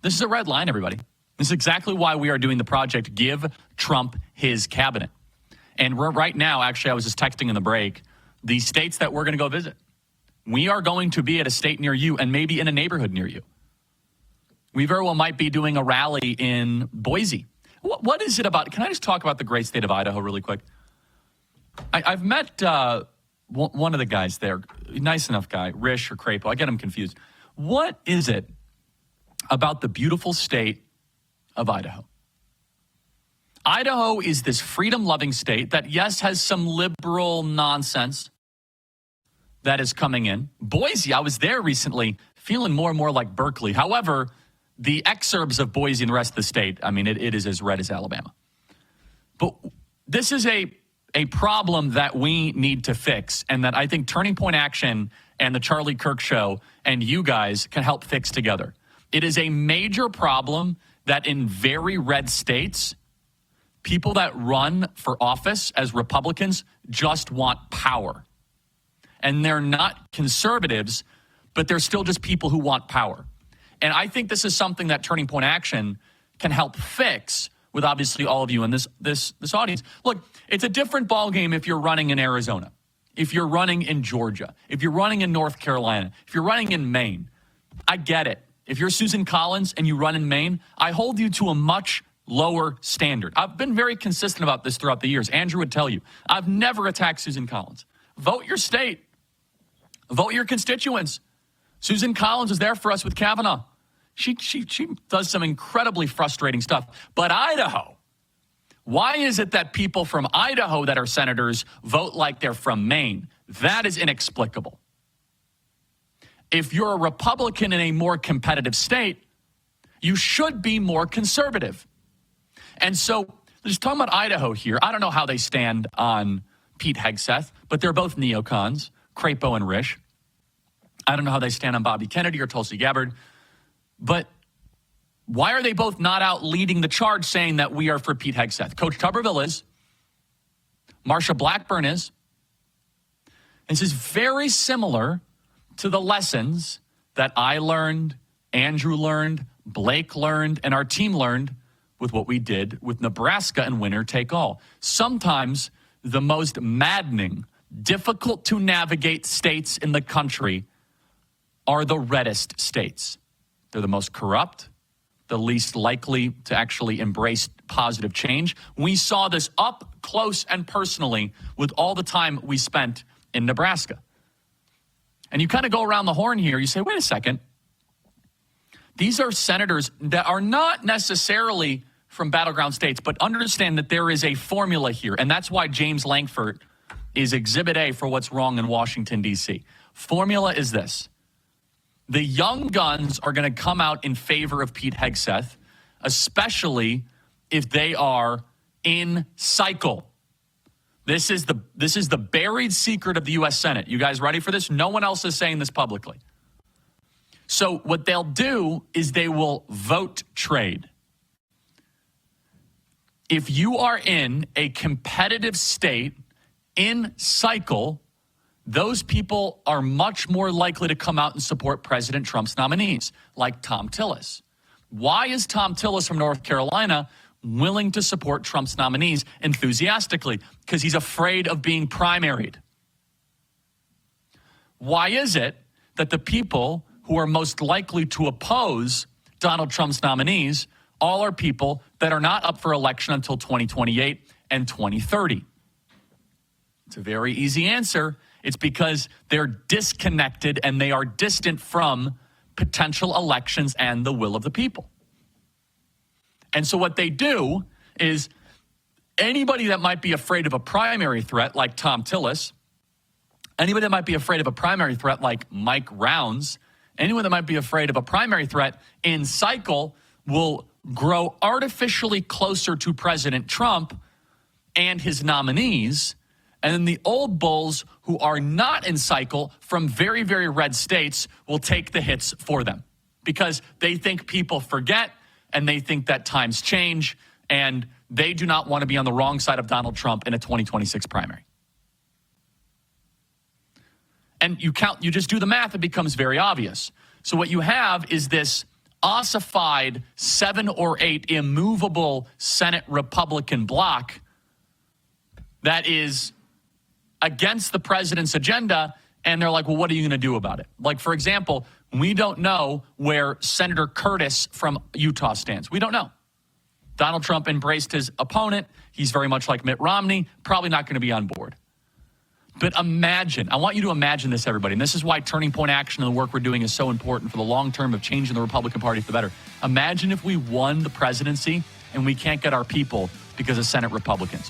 This is a red line, everybody. This is exactly why we are doing the project Give Trump His Cabinet. And we're right now, actually, I was just texting in the break, the states that we're going to go visit. We are going to be at a state near you and maybe in a neighborhood near you. We very well might be doing a rally in Boise. What is it about? Can I just talk about the great state of Idaho really quick? I've met one of the guys there, nice enough guy, Rish or Crapo. I get him confused. What is it about the beautiful state of Idaho? Idaho is this freedom-loving state that, yes, has some liberal nonsense that is coming in. Boise, I was there recently, feeling more and more like Berkeley. However, the exurbs of Boise and the rest of the state, I mean, it is as red as Alabama. But this is a problem that we need to fix, and that I think Turning Point Action and the Charlie Kirk Show and you guys can help fix together. It is a major problem that in very red states, people that run for office as Republicans just want power. And they're not conservatives, but they're still just people who want power. And I think this is something that Turning Point Action can help fix with obviously all of you in this audience. Look, it's a different ballgame if you're running in Arizona, if you're running in Georgia, if you're running in North Carolina, if you're running in Maine. I get it. If you're Susan Collins and you run in Maine, I hold you to a much lower standard. I've been very consistent about this throughout the years. Andrew would tell you, I've never attacked Susan Collins. Vote your state. Vote your constituents. Susan Collins was there for us with Kavanaugh. She does some incredibly frustrating stuff. But Idaho, why is it that people from Idaho that are senators vote like they're from Maine? That is inexplicable. If you're a Republican in a more competitive state, you should be more conservative. And so, just talking about Idaho here, I don't know how they stand on Pete Hegseth, but they're both neocons, Crapo and Rish. I don't know how they stand on Bobby Kennedy or Tulsi Gabbard. But why are they both not out leading the charge saying that we are for Pete Hegseth? Coach Tuberville is. Marsha Blackburn is. And this is very similar to the lessons that I learned, Andrew learned, Blake learned, and our team learned with what we did with Nebraska and winner take all. Sometimes the most maddening, difficult to navigate states in the country are the reddest states. They're the most corrupt, the least likely to actually embrace positive change. We saw this up close and personally with all the time we spent in Nebraska. And you kind of go around the horn here. You say, wait a second. These are senators that are not necessarily from battleground states, but understand that there is a formula here. And that's why James Lankford is Exhibit A for what's wrong in Washington, D.C. Formula is this. The young guns are going to come out in favor of Pete Hegseth, especially if they are in cycle. This is the buried secret of the U.S. Senate. You guys ready for this? No one else is saying this publicly. So what they'll do is they will vote trade. If you are in a competitive state in cycle, those people are much more likely to come out and support President Trump's nominees, like Tom Tillis. Why is Tom Tillis from North Carolina willing to support Trump's nominees enthusiastically? Because he's afraid of being primaried. Why is it that the people who are most likely to oppose Donald Trump's nominees all are people that are not up for election until 2028 and 2030? It's a very easy answer. It's because they're disconnected and they are distant from potential elections and the will of the people. And so what they do is anybody that might be afraid of a primary threat like Tom Tillis, anybody that might be afraid of a primary threat like Mike Rounds, anyone that might be afraid of a primary threat in cycle will grow artificially closer to President Trump and his nominees. And then the old bulls who are not in cycle from very, very red states will take the hits for them because they think people forget and they think that times change and they do not want to be on the wrong side of Donald Trump in a 2026 primary. And you just do the math, it becomes very obvious. So what you have is this ossified 7 or 8 immovable Senate Republican bloc that is against the president's agenda, and they're like, well, what are you going to do about it? Like, for example, we don't know where Senator Curtis from Utah stands. We don't know. Donald Trump embraced his opponent. He's very much like Mitt Romney, probably not going to be on board. But imagine, I want you to imagine this, everybody, and this is why Turning Point Action and the work we're doing is so important for the long term of changing the Republican Party for the better. Imagine if we won the presidency and we can't get our people because of Senate Republicans.